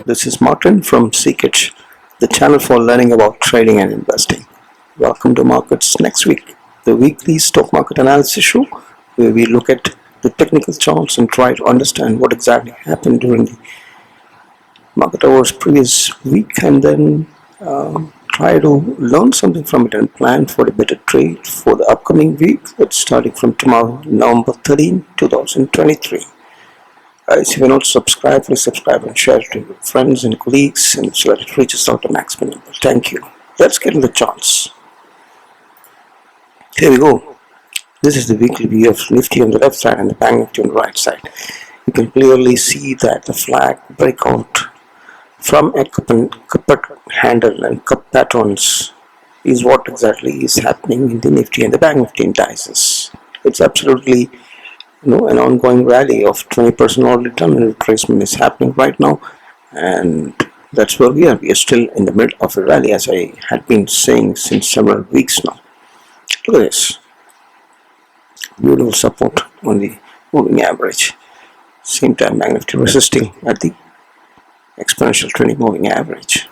this is Martin from CONSOLIDATION, the channel for learning about trading and investing. Welcome to Markets Next Week, the weekly stock market analysis show where we look at the technical charts and try to understand what exactly happened during the market hours previous week, and then try to learn something from it and plan for a better trade for the upcoming week that's starting from tomorrow, November 13, 2023. If you're not subscribed, please subscribe and share it to your friends and colleagues, and so that it reaches out to maximum number. Thank you. Let's get into the charts. Here we go. This is the weekly view of Nifty on the left side and the Banknifty on the right side. You can clearly see that the flag breakout from a cup handle and cup patterns is what exactly is happening in the Nifty and the Banknifty indices. It's absolutely an ongoing rally of 20% already done, and retracement is happening right now, and that's where we are. We are still in the middle of a rally, as I had been saying since several weeks now. Look at this. Beautiful support on the moving average. Same time, Banknifty resisting at the exponential trending moving average.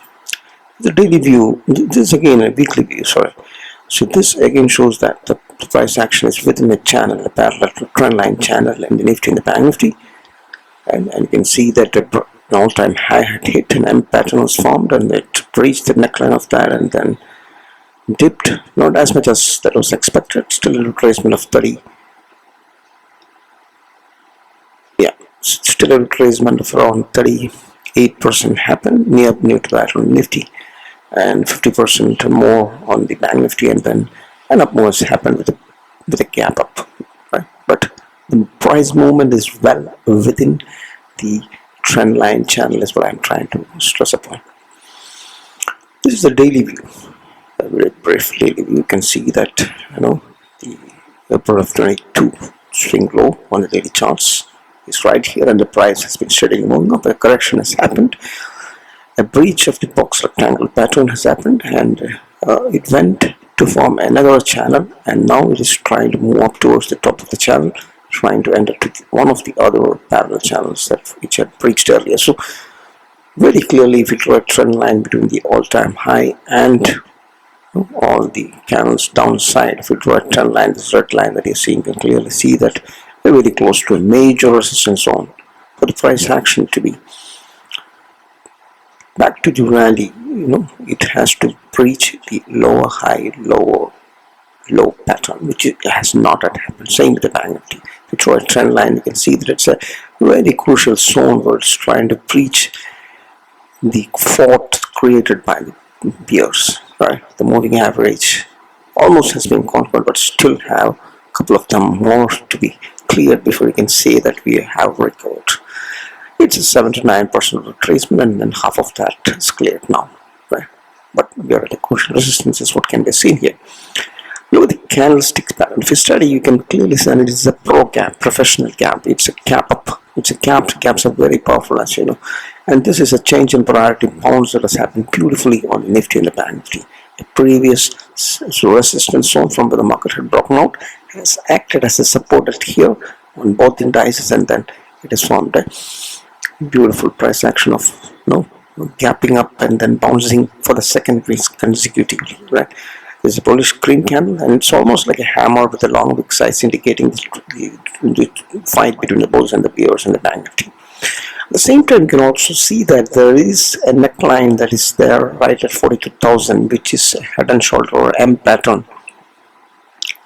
The daily view, this is again a weekly view, sorry. So this again shows that the price action is within a channel, a parallel to trend line channel in the Nifty and the Banknifty, and you can see that an all-time high had hit, an M pattern was formed, and it reached the neckline of that and then dipped, not as much as that was expected, still a retracement of 30. Yeah, still a retracement of around 38% happened near to that on Nifty, and 50% more on the Banknifty, and then an up move has happened with a gap up, right? But the price movement is well within the trend line channel, is what I'm trying to stress upon. This is the daily view, a very brief daily view. You can see that the upper of 22 swing low on the daily charts is right here, and the price has been steadily moving up. A correction has happened. A breach of the box rectangle pattern has happened, and it went to form another channel, and now it is trying to move up towards the top of the channel, trying to enter to one of the other parallel channels which had breached earlier. So very clearly, if you draw a trend line between the all-time high and all the candles downside, if you draw a trend line, this red line that you're seeing, you can clearly see that we're very close to a major resistance zone for the price action to be back to the rally. It has to breach the lower high, lower low pattern, which it has not yet happened. Same with the Banknifty. If you draw a trend line, you can see that it's a very crucial zone where it's trying to breach the fault created by the bears, right? The moving average almost has been conquered, but still have a couple of them more to be cleared before we can say that we have recovered. It's a 7 to 9% retracement, and then half of that is cleared now, right? But we are at a crucial resistance, is what can be seen here. Look at the candlestick pattern. If you study, you can clearly see that it is a professional gap. It's a gap up. It's a gap. Gaps are very powerful, as you know. And this is a change in priority bounds that has happened beautifully on the Nifty and the Banknifty. A previous resistance zone from where the market had broken out has acted as a support here on both indices, and then it has formed a beautiful price action of gapping up and then bouncing for the second week consecutively, right? There's a bullish green candle, and it's almost like a hammer with a long wick size, indicating the fight between the bulls and the bears and the Banknifty. At the same time, you can also see that there is a neckline that is there right at 42,000, which is a head and shoulder or M pattern,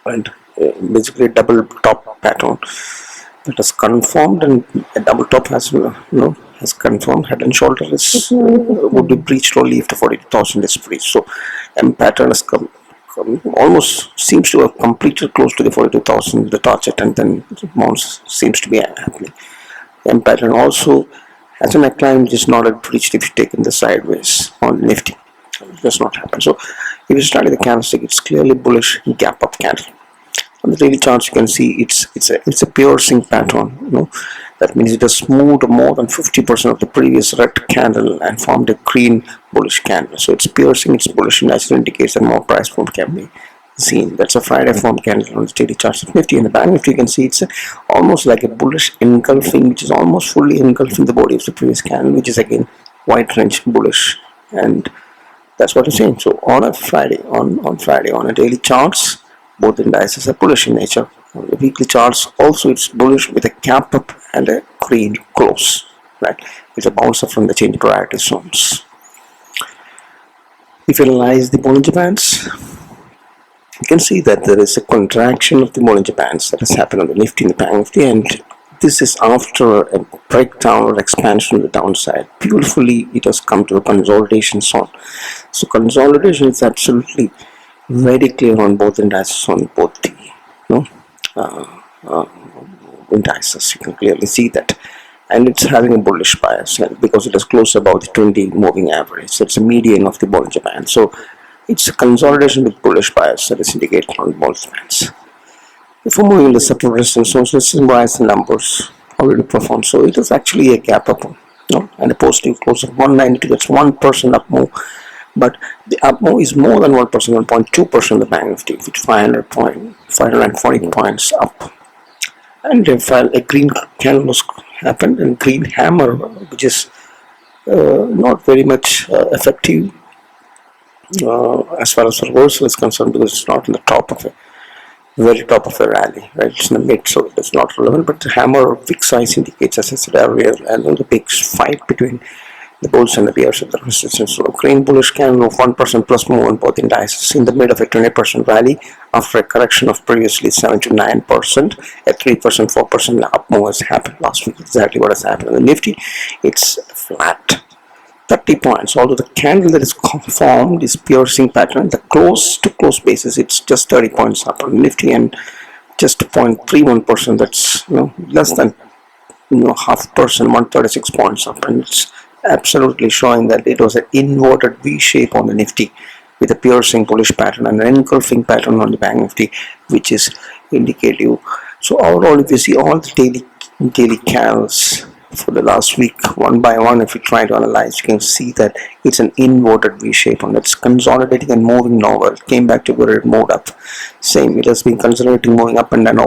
and basically a double top pattern that has confirmed, and a double top has confirmed. Head and shoulder would be breached only if the 42,000 is breached. So M pattern has come almost seems to have completed close to the 42,000, the target, and then bounce seems to be happening. M pattern also has a neckline which is not at breached if you take in the sideways on Nifty. It does not happen. So if you study the candlestick, it's clearly bullish gap up candle. On the daily charts, you can see it's a piercing pattern. That means it has moved more than 50% of the previous red candle and formed a green bullish candle. So it's piercing, it's bullish, and that indicates that more price form can be seen. That's a Friday form candle on the daily charts of Nifty. In the Banknifty, you can see it's almost like a bullish engulfing, which is almost fully engulfing the body of the previous candle, which is again wide range bullish, and that's what I'm saying. So on a Friday, on a daily charts, both indices are bullish in nature. On the weekly charts, also it's bullish with a gap up and a green close. Right, it's a bounce up from the change priority zones. If you analyze the Bollinger Bands, you can see that there is a contraction of the Bollinger Bands that has happened on the Nifty and the Banknifty, and this is after a breakdown or expansion on the downside. Beautifully, it has come to a consolidation zone. So consolidation is absolutely very clear on both indices, on both the indices. You can clearly see that, and it's having a bullish bias because it is close above the 20 moving average. So it's a median of the Bollinger Band. So it's a consolidation with bullish bias that is indicated on both bands. If we're moving the support resistance zones, let's symbolize the numbers, how it will perform. So it is actually a gap up, and a positive close of 192. That's 1% up move, but the up move is more than 1%, 1.2% of the Banknifty, with 540 points up. And if a green candle happened, and green hammer, which is not very much effective as far as reversal is concerned, because it's not on the top of it. Very top of a rally, right? It's in the mid, so it's not relevant. But the hammer wick size indicates, as I said earlier, and the big fight between the bulls and the bears at the resistance. So green bullish candle of 1% plus move on both indices in the mid of a 20% rally after a correction of previously 7 to 9%. A 3%, 4% up move has happened last week. Exactly what has happened in the Nifty. It's flat. 30 points, although the candle that is formed is piercing pattern. The close to close basis, it's just 30 points up on Nifty and just 0.31%. That's less than half percent, 136 points up, and it's absolutely showing that it was an inverted V shape on the Nifty with a piercing bullish pattern and an engulfing pattern on the Banknifty, which is indicative. So overall, if you see all the daily candles for the last week, one by one, if you try to analyze, you can see that it's an inverted V shape, and it's consolidating and moving nowhere. It came back to where it moved up. Same, it has been consolidating, moving up and down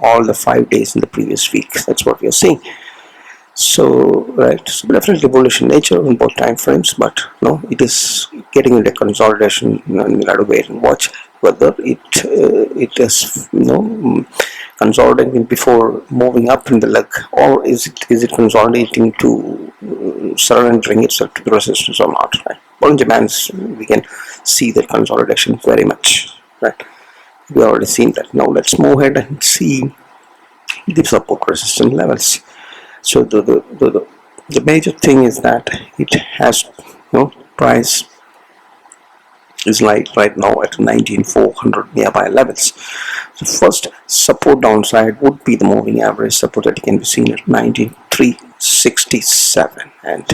all the 5 days in the previous week. That's what we are seeing. So right, so definitely bullish in nature in both time frames, but it is getting into consolidation, and we'll have to wait and watch whether it is consolidating before moving up in the leg, or is it consolidating to surrendering itself to the resistance or not, right? Bollinger Bands, we can see that consolidation very much, right? We already seen that. Now let's move ahead and see the support resistance levels. So the major thing is that it has price is like right now at 19,400 nearby levels. The first support downside would be the moving average support that can be seen at 19,367, and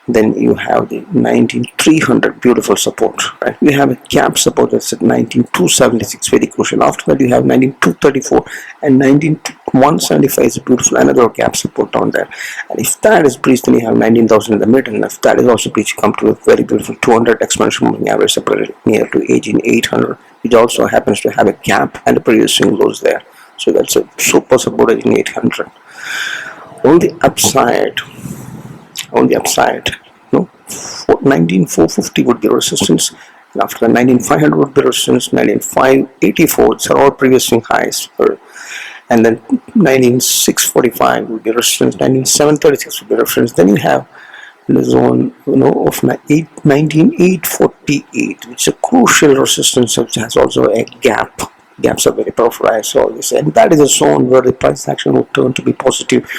then you have the 19,300 beautiful support, right? We have a gap support that's at 19,276, very crucial. After that you have 19,234 and 19,175 is a beautiful another gap support down there, and if that is breached, then you have 19,000 in the middle, and if that is also breached, you come to a very beautiful 200 exponential moving average support near to 18,800, which also happens to have a gap and a previous swing lows there. So that's a super support at 18,800. On the upside, 19,450 would be resistance, and after 19,500 would be resistance, 19,584, these are all previous swing highs, and then 19,645 would be resistance, 19,736 would be reference. Then you have the zone of 19,848, which is a crucial resistance, which has also a gap. Gaps are very powerful, as always, and that is a zone where the price action will turn to be positive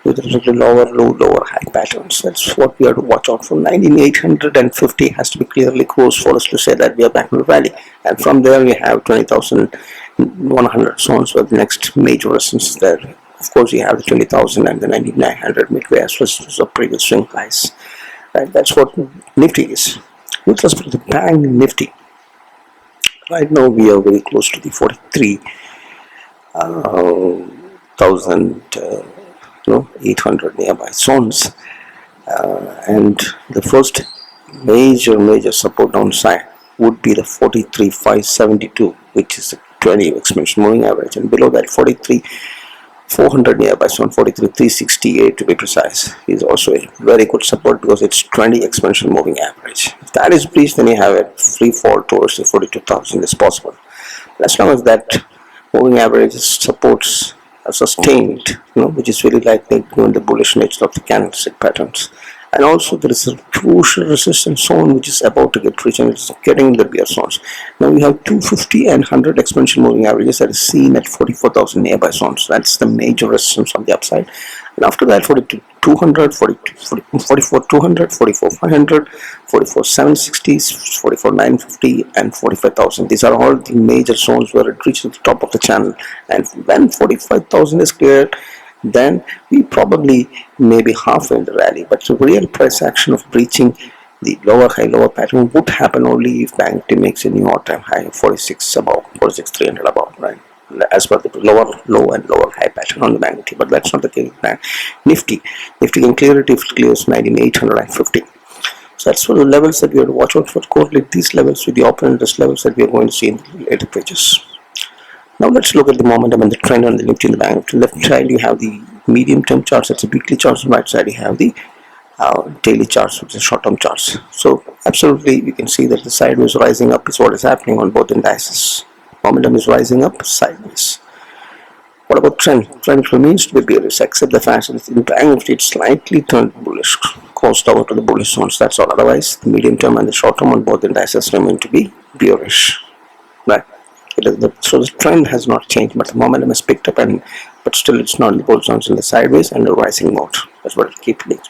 with respect to lower low, lower high patterns. That's what we have to watch out for. 19,850 has to be clearly closed for us to say that we are back in the rally, and from there we have 20,100 zones where the next major resistance is there. Of course, you have the 20,000 and the 19,900 midway as resistance of previous swing highs. Right, that's what Nifty is. With respect to the Banknifty, right now we are very close to the 43,800 nearby zones, and the first major support downside would be the 43,572, which is the 20 exponential moving average, and below that 43 400 nearby zone, 43,368 to be precise, is also a very good support because it's 20 exponential moving average. If that is breached, then you have a free fall towards the 42,000 is possible. But as long as that moving average supports are sustained, which is very likely given the bullish nature of the candlestick patterns. And also there is a crucial resistance zone which is about to get reached, and it's getting the bear zones. Now we have 250 and 100 exponential moving averages that is seen at 44,000 nearby zones. That's the major resistance on the upside. And after that 42,200, 44,200, 44,500, 44,760, 44,950 and 45,000. These are all the major zones where it reaches the top of the channel. And when 45,000 is cleared, then we probably may be halfway in the rally. But the real price action of breaching the lower high lower pattern would happen only if Bank Nifty makes a new all-time high of 46 above, 46,300 above, right? As per the lower low and lower high pattern on the Bank Nifty, but that's not the case. Nifty can clear it if it clears 19,850. So that's for the levels that we have to watch out for. Correlate these levels with the open interest levels that we are going to see in the later pages. Now let's look at the momentum and the trend on the Nifty and the Bank Nifty. On the left side you have the medium-term charts, that's the weekly charts. On the right side you have the daily charts, which is short-term charts. So absolutely you can see that the sideways rising up is what is happening on both indices. Momentum is rising up sideways. What about trend? Trend remains to be bearish, except the fact that in Bank Nifty it slightly turned bullish, crossed over to the bullish zones. That's all. Otherwise, the medium term and the short term on both indices remain to be bearish. Right. So the trend has not changed, but the momentum has picked up, but still it's not in the bull zones, in the sideways and the rising mode. That's what it keeps doing.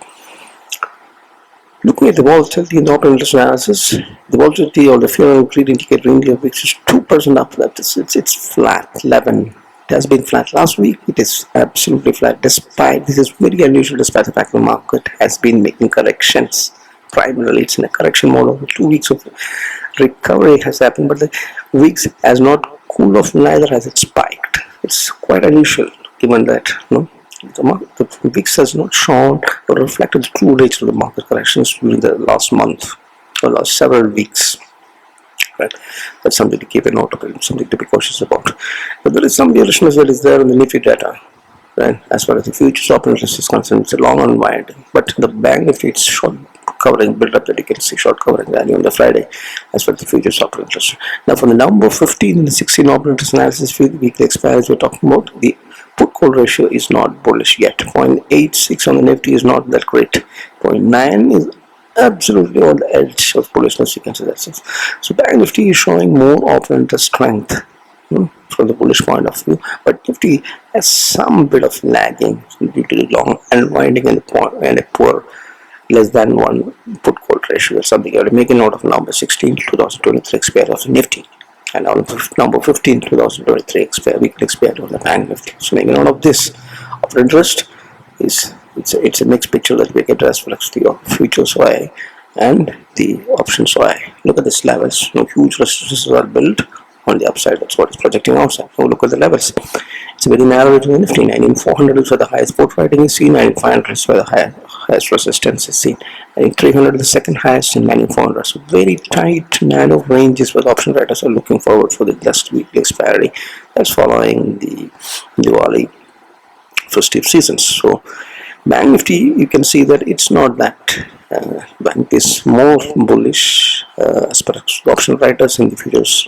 Looking at the volatility in the open interest analysis, the volatility or the fear and greed indicator in India, which is 2% up. It's flat, 11. It has been flat last week. It is absolutely flat. Despite this is very unusual, despite the fact the market has been making corrections. Primarily, it's in a correction mode. Over 2 weeks of recovery has happened, but the weeks has not cooled off, neither has it spiked. It's quite unusual, given that the VIX has not shown or reflected the true nature of the market corrections during the last month or last several weeks. Right, that's something to keep a note of, and something to be cautious about. But there is some bearishness that is there in the Nifty data. Right, as far as the futures open interest is concerned, it's a long unwind, but the Bank Nifty it's short covering build up that you can see, short covering value on the Friday as far as the futures open interest. Now from the number 15 and the 16 open interest analysis for the weekly expiries we're talking about, the put call ratio is not bullish yet. 0.86 on the Nifty is not that great. 0.9 is absolutely on the edge of bullishness, you can say that. So Bank Nifty is showing more open interest strength from the bullish point of view, but Nifty has some bit of lagging due to the long unwinding and a poor less than 1 put call ratio. That's something you have to make a note of. Number 16 2023 expiry of the Nifty, and on number 15 2023 expiry weekly expiry of the Bank Nifty. So make a note of this. Of interest is it's a mixed picture that we get as well as the futures OI and the options OI. Look at these levels. Huge resistances are built on the upside. That's what is projecting outside. Now look at the levels. It's a very narrow range in Nifty. 19,400 is where the highest put writing is seen. 9,500 is where the highest resistance is seen. 9,300 is the second highest, and 9,400. So very tight, narrow ranges where the option writers are looking forward for the last weekly expiry. That's following the Diwali festive seasons. So Bank Nifty, you can see that it's not that. Bank is more bullish as per the option writers in the futures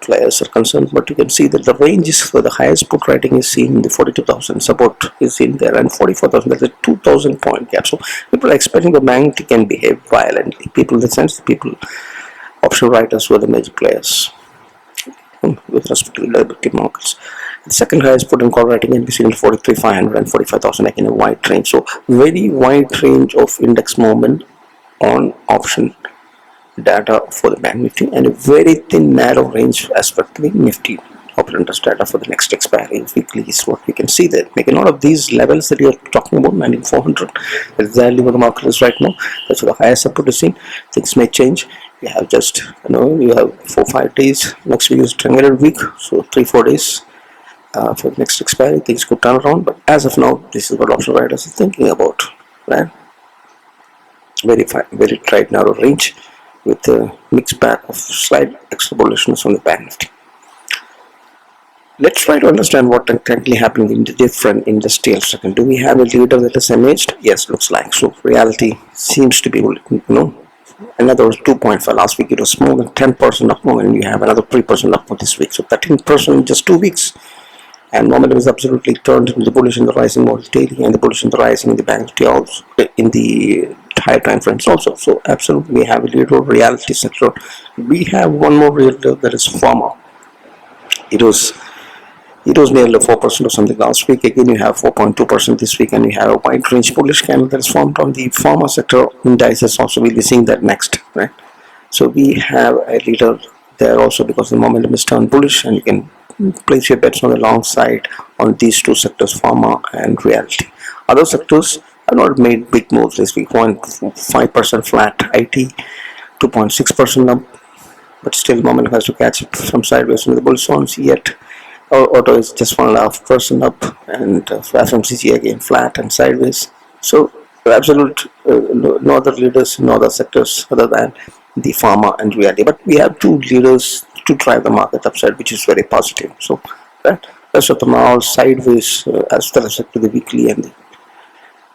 players are concerned, but you can see that the ranges for the highest put writing is seen in the 42,000 support is in there, and 44,000. That's a 2,000 point gap. So people are expecting the Bank can behave violently. People in the sense, people option writers were the major players with respect to the liability markets. The second highest put and call writing can be seen in 43,500 and 45,000, like in a wide range. So very wide range of index movement on option data for the Bank Nifty, and a very thin narrow range as per the Nifty open interest data for the next expiry weekly is what we can see there. Make a note of these levels that you're talking about. 19,400 is exactly where the market is right now. That's where the highest support is seen. Things may change. You have just you have 4-5 days. Next week is a triangular week, so 3-4 days for the next expiry. Things could turn around, but as of now, this is what option writers are thinking about, right? Very tight narrow range with a mixed bag of slight extra bullishness on the Bank Nifty. Let's try to understand what exactly happening in the different industrial sector. Do we have a leader that is imaged? Yes, looks like so. Reality seems to be, another 2.5. Last week it was more than 10% up more, and you have another 3% up more this week. So 13% in just 2 weeks. And momentum is absolutely turned into the bullish in the rising volatility and the bullish in the rising in the Banknifty also in the higher time frames also. So absolutely we have a leader reality sector. We have one more leader, that is pharma. It was nearly 4% or something last week. Again, you have 4.2% this week, and you have a wide range bullish candle that is formed on the pharma sector indices. Also, we'll be seeing that next, right? So we have a leader there also because the momentum is turned bullish, and you can place your bets on the long side on these two sectors, pharma and reality. Other sectors have not made big moves this week. 0.5% flat. IT 2.6% up, but still momentum has to catch it from sideways in the bull zones yet. Auto is just 1.5% up, and FMCG again flat and sideways. So absolute no other leaders, no other sectors other than the pharma and reality. But we have two leaders to drive the market upside, which is very positive. So rest of them are all sideways as with respect to the weekly and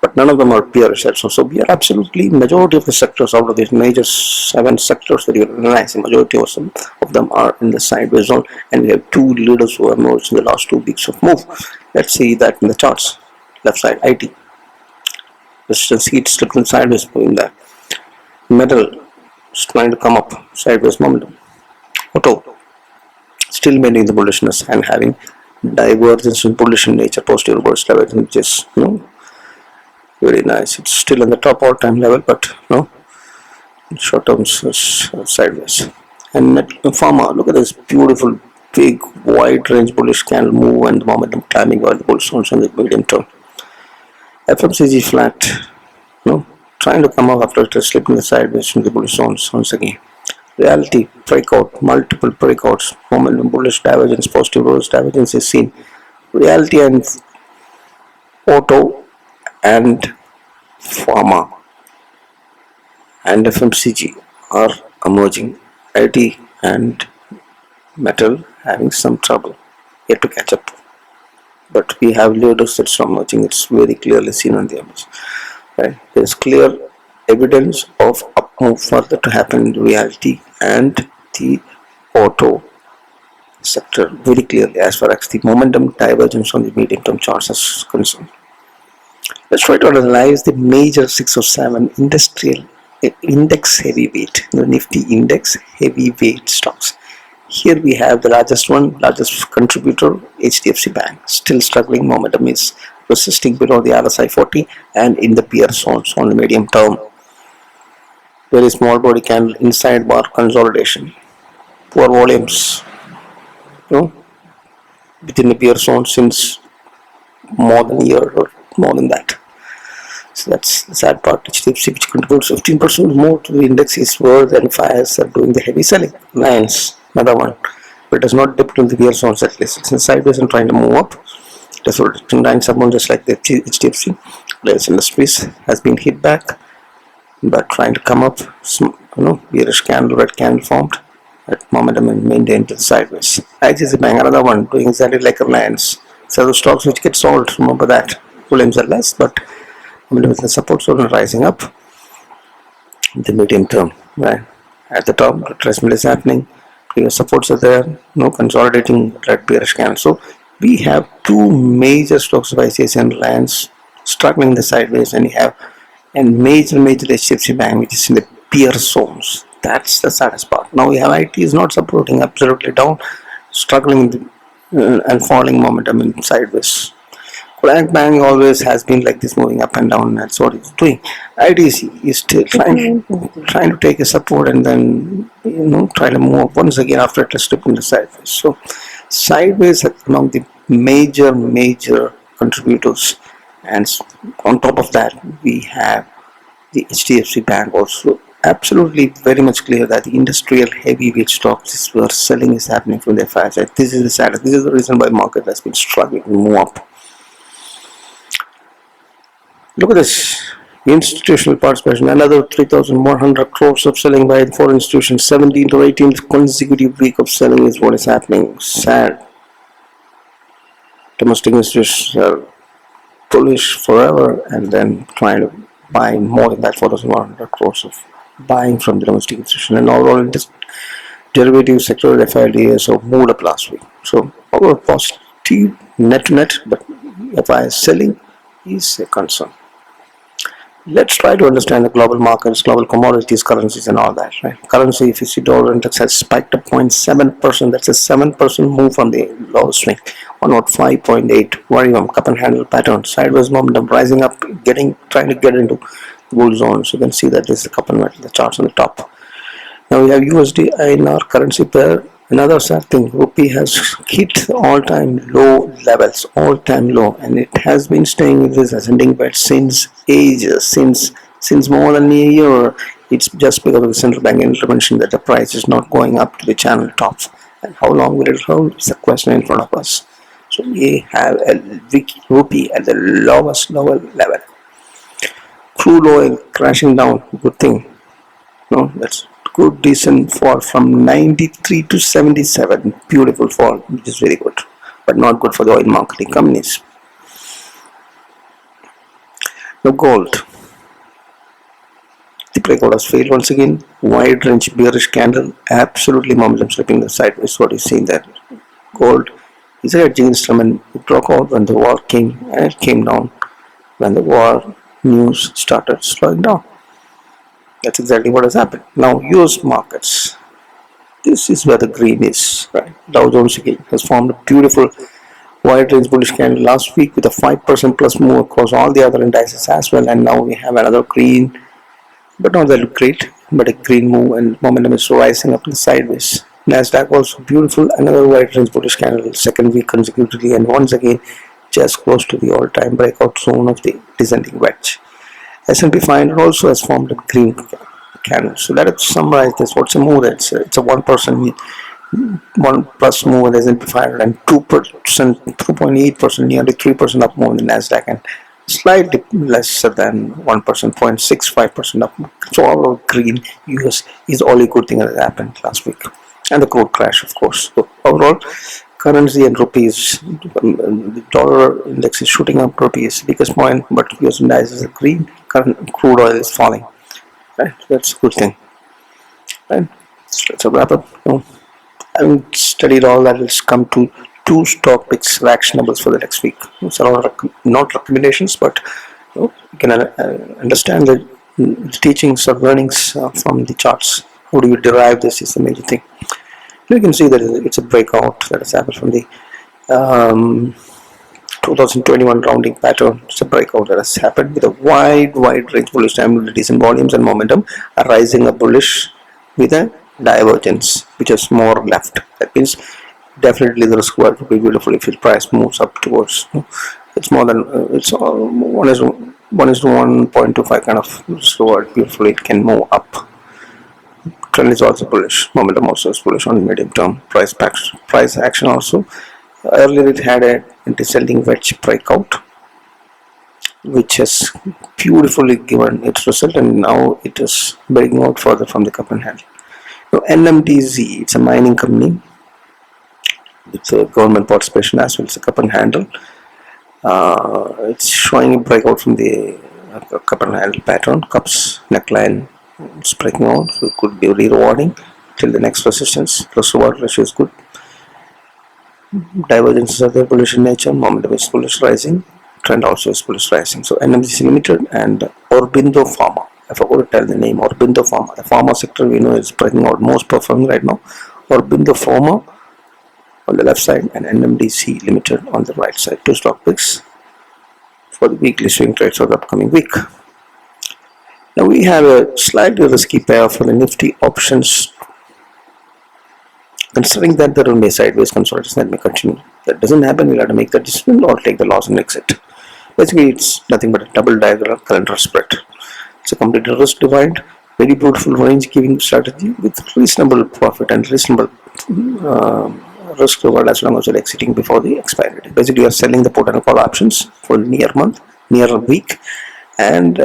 but none of them are peers also. So we are absolutely majority of the sectors out of these major 7 sectors that you are analyzing, majority of them are in the sideways zone, and we have 2 leaders who emerged in the last 2 weeks of move. Let's see that in the charts. Left side IT, resistance heat slipping sideways moving there. Metal is trying to come up sideways momentum. Auto still maintaining the bullishness and having divergence in bullish in nature, positive reverse divergence, which is very nice. It's still in the top all-time level, but short term sideways. And pharma, look at this beautiful big wide range bullish candle move and the momentum climbing while the bull zones on the medium term. FMCG flat, trying to come up after it slipping the sideways from the bullish zones once again. Reality breakout, multiple breakouts, momentum bullish divergence, positive reverse divergence is seen. Reality and auto and pharma and FMCG are emerging. IT and metal having some trouble yet to catch up. But we have leaders that's emerging. It's very clearly seen on the image. Right? There's clear evidence of up move further to happen in reality and the auto sector very clearly as far as the momentum divergence on the medium term charts is concerned. Let's try to analyze the major 6 or 7 industrial index heavyweight, the Nifty index heavyweight stocks. Here we have the largest contributor, HDFC Bank, still struggling. Momentum is persisting below the RSI 40 and in the peer zones on the medium term. Very small body candle inside bar consolidation. Poor volumes, within the peer zone since more than a year or more than that. So that's the sad part. HDFC, which contributes 15% more to the index, is worse than Fyers are doing the heavy selling. Lions, another one, but it does not dip to the peer zones at least. It's in sideways and trying to move up. That's what it's someone just like the HDFC. Reliance Industries has been hit back, but trying to come up. Bearish candle, red candle formed. At momentum and maintained to the sideways. ICICI Bank, another one doing exactly like Reliance. So the stocks which get sold, remember that. Volumes are less, but with the support zone rising up in the medium term, right? At the top, retracement is happening. Previous supports are there, consolidating red bearish candle. So we have 2 major stocks of ICICI and Reliance struggling the sideways, and you have a major HDFC Bank which is in the peer zones. That's the saddest part. Now we have IT is not supporting, absolutely down, struggling and falling momentum in sideways. Bank always has been like this, moving up and down. That's what it's doing. IDC is still trying to take a support and then try to move up once again after it slipped in the sideways. So sideways are among the major contributors, and on top of that we have the HDFC Bank also. Absolutely very much clear that the industrial heavyweight stocks is where selling is happening from their Fyers. This is the saddest. This is the reason why market has been struggling to move up. Look at this. Institutional participation, another 3,100 crores of selling by the foreign institutions. 17th or 18th consecutive week of selling is what is happening. Sad. domestic institutions are bullish forever and then trying to buy more than that 4,100 crores of buying from the domestic institution. And overall, in this derivative sector, FIDs so moved up last week. So overall positive net to net, but FI selling is a concern. Let's try to understand the global markets, global commodities, currencies, and all that. Right? Currency, if you see dollar index has spiked up 0.7%. That's a 7% move from the low swing. 105.8. Very cup and handle pattern. Sideways momentum rising up, trying to get into bull zone. So you can see that this is the cup and handle, the charts on the top. Now we have USD INR currency pair. Another sad thing, rupee has hit all-time low levels, all-time low, and it has been staying in this ascending bed since ages, since more than a year. It's just because of the central bank intervention that the price is not going up to the channel top. And how long will it hold? It's a question in front of us. So we have a weak rupee at the lowest level. Crude oil crashing down, good thing. No, that's good, decent fall from 93 to 77. Beautiful fall, which is very good, but not good for the oil marketing companies. Now gold, the breakout has failed once again. Wide range bearish candle, absolutely momentum slipping the sideways. What you see there, gold is a hedging instrument. It broke out when the war came, and it came down when the war news started slowing down. That's exactly what has happened. Now, US markets. This is where the green is. Right? Dow Jones again has formed a beautiful wide range bullish candle last week with a 5% plus move across all the other indices as well. And now we have another green, but not that look great, but a green move, and momentum is rising up in the sideways. Nasdaq also beautiful, another wide range bullish candle, second week consecutively, and once again just close to the all-time breakout zone of the descending wedge. S&P 500 also has formed a green candle. So let us summarize this. What's a move? It's a 1% 1 plus move in the S&P 500 and 2%, 2.8%, nearly 3% up move in the Nasdaq, and slightly lesser than 1%, 0.65% up. So overall green US is the only good thing that happened last week. And the crude crash, of course. So overall, currency and rupees, the dollar index is shooting up, rupee is the biggest point, but US indices are green, crude oil is falling. Right? That's a good thing. Right? So let's wrap up. Having studied all that, let's come to 2 stock picks actionables for the next week. It's not recommendations, but you can understand the teachings or learnings from the charts. How do you derive this is the major thing. You can see that it's a breakout that has happened from the 2021 rounding pattern. It's a breakout that has happened with a wide range bullish time with decent volumes and momentum, rising up bullish with a divergence which is more left. That means definitely the risk reward will be beautiful if the price moves up towards. It's more than it's 1 is to 1.25 kind of risk reward. Beautifully, it can move up. Trend is also bullish. Momentum also is bullish on medium term. Price action also. Earlier it had a descending wedge breakout, which has beautifully given its result, and now it is breaking out further from the cup and handle. Now NMDZ, it's a mining company. It's a government participation as well as a cup and handle. It's showing a breakout from the cup and handle pattern. Cups neckline. It's breaking out, so it could be rewarding till the next resistance. Risk reward ratio is good. Divergences are there, bullish in nature. Momentum is bullish rising. Trend also is bullish rising. So NMDC Limited and Aurobindo Pharma. I forgot to tell the name. Aurobindo Pharma. The pharma sector we know is breaking out most performing right now. Aurobindo Pharma on the left side and NMDC Limited on the right side. 2 stock picks for the weekly swing trades for the upcoming week. Now we have a slightly risky pair for the Nifty options. Considering that there will be a sideways consolidation that may continue. If that doesn't happen, we'll have to make the decision or take the loss and exit. Basically, it's nothing but a double diagonal calendar spread. It's a completely risk defined, very beautiful range giving strategy with reasonable profit and reasonable risk reward as long as you're exiting before the expiry date. Basically, you're selling the put and call options for near month, near week, and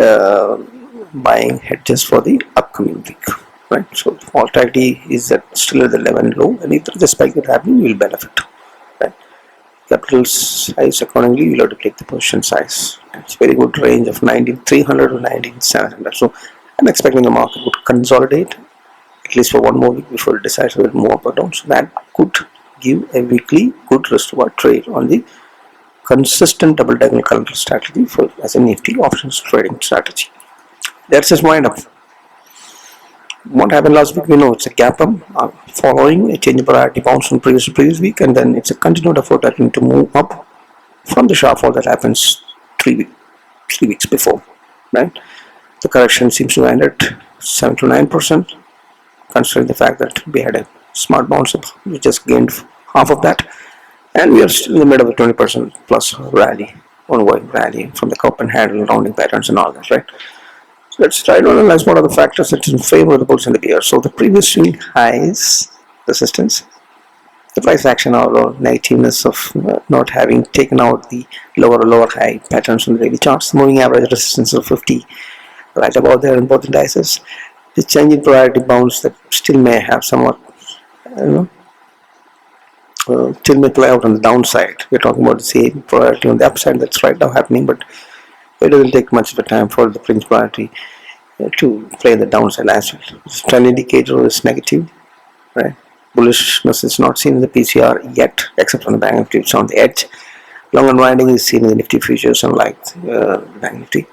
buying hedges for the upcoming week. Right, so volatility is still at the 11 low, and if there is a spike that happening, you will benefit. Right, capital size accordingly. You'll have to take the position size. It's a very good range of 19,300 to 19,700. So I'm expecting the market would consolidate at least for one more week before it decides whether to move up or down. So that could give a weekly good risk-reward trade on the consistent double diagonal calendar strategy for as a Nifty options trading strategy. That's just wind up. What happened last week, we know it's a gap up following a change in priority bounce from previous week, and then it's a continued effort that need to move up from the sharp fall that happens 3 weeks before, right? The correction seems to end at 7 to 9%, considering the fact that we had a smart bounce up. We just gained half of that, and we are still in the middle of a 20% plus rally, ongoing rally from the cup and handle rounding patterns and all that, right? Let's try to analyze what are the factors that in favor of the bulls and the bears. So the previous swing highs, resistance, the price action or negativeness of not having taken out the lower high patterns from the daily charts, the moving average resistance of 50 right about there in both indices, the change in priority bounce that still may have somewhat, still may play out on the downside. We're talking about the same priority on the upside that's right now happening, but it doesn't take much of a time for the fringe priority to play the downside as well. The trend indicator is negative, right? Bullishness is not seen in the PCR yet, except on the Banknifty. It's on the edge. Long unwinding is seen in the Nifty futures, unlike Banknifty.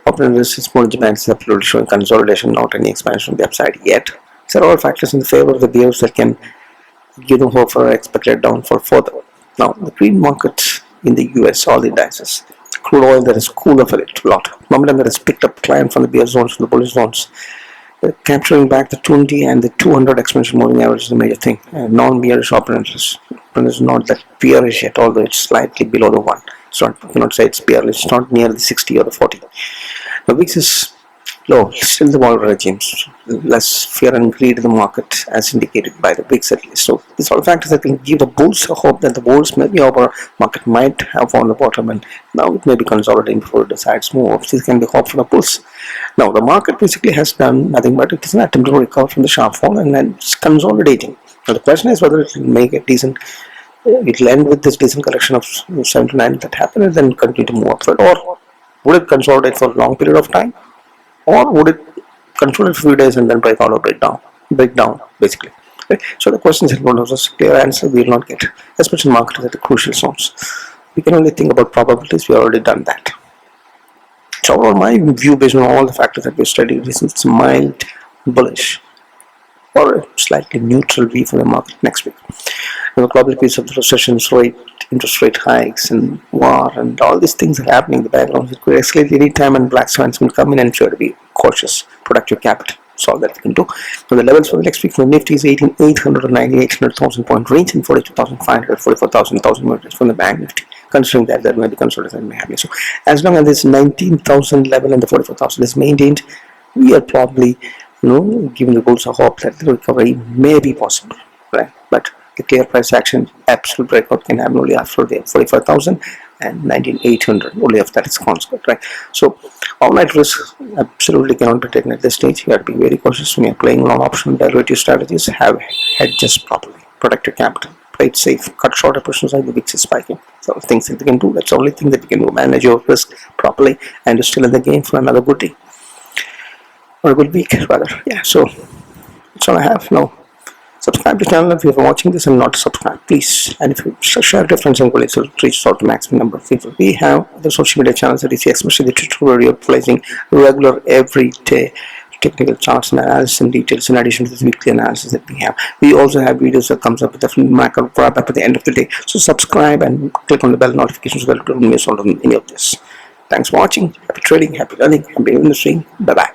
Open resistance more demand is absolutely showing consolidation, not any expansion on the upside yet. These are all factors in favor of the bears that can give them hope for expected downfall further. Now, the green markets in the US, all the indices, crude oil that is cooled off a lot. Momentum that has picked up client from the bear zones from the bullish zones. Capturing back the 20 and the 200 exponential moving average is a major thing. Non-bearish operators is not that bearish yet, although it's slightly below the 1. So I cannot say it's bearish. It's not near the 60 or the 40. The VIX is low, still the volatile regimes, less fear and greed in the market as indicated by the VIX at least. So these are all factors that can give the bulls a hope that the bulls may be over, market might have found the bottom and now it may be consolidating before it decides more. This can be hope for the bulls. Now the market basically has done nothing but it is an attempt to recover from the sharp fall and then it's consolidating. Now the question is whether it will make a decent, it will end with this decent correction of 7 to 9 that happened and then continue to move upward, or would it consolidate for a long period of time? Or would it consolidate for a few days and then break out or break down basically. Okay? So the question is one of us clear answer we will not get, especially markets at the crucial zones. We can only think about probabilities. We already done that. So overall, my view based on all the factors that we studied is it's mild bullish or a slightly neutral view for the market next week. The global piece of the recessions, rate, interest rate hikes, and war, and all these things are happening in the background. It could escalate any time, and black swans will come in and try to be cautious, protect your capital. That's all that we can do. So the levels for the next week for Nifty is 18,800 to 98,000 point range, and 42,500, 44,000 from the Banknifty. Considering that there may be consolidation may happen. So as long as this 19,000 level and the 44,000 is maintained, we are probably, giving the bulls a hope that the recovery may be possible, right? But the clear price action, absolute breakout can happen only after the 45,000 and 19,800. Only if that is constant, right? So, all-night risk absolutely cannot be taken at this stage. You have to be very cautious when you're playing long option derivative strategies. Have hedges properly, protect your capital, play it safe, cut shorter positions like the VIX is spiking. So, things that we can do. That's the only thing that we can do. Manage your risk properly, and you're still in the game for another good day or a good week, rather. Yeah. So, that's all I have now. Subscribe to the channel if you're watching this and not subscribe, please. And if you share it to friends and colleagues, it reaches out to maximum number of people. We have the social media channels that you see, especially the Twitter, where you're placing regular, everyday technical charts and analysis and details in addition to the weekly analysis that we have. We also have videos that comes up with the macro wrap up at the end of the day. So subscribe and click on the bell notifications so that you don't miss out on any of this. Thanks for watching. Happy trading, happy learning, happy industry. Bye-bye.